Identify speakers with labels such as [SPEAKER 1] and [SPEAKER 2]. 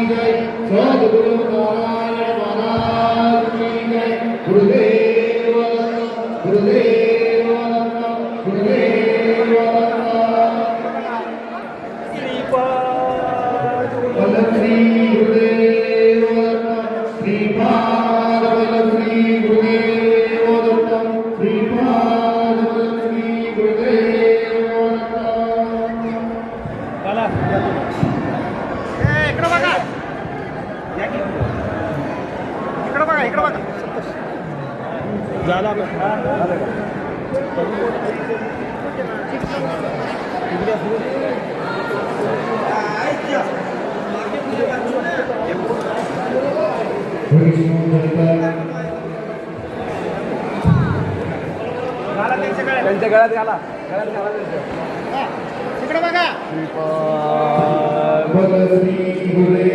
[SPEAKER 1] जय सद्गुरु नारायण महाराज की जय गुरुदेव गुरुदेव गुरुदेव श्री गुरुदेव श्रीपाद श्री गुरुदेव श्रीपाद श्री गुरुदेव
[SPEAKER 2] इकडं बघा इकडं बघा झाला
[SPEAKER 3] त्यांच्या गळ्यात घाला
[SPEAKER 2] इकडं बघा
[SPEAKER 1] श्री गुरुदेव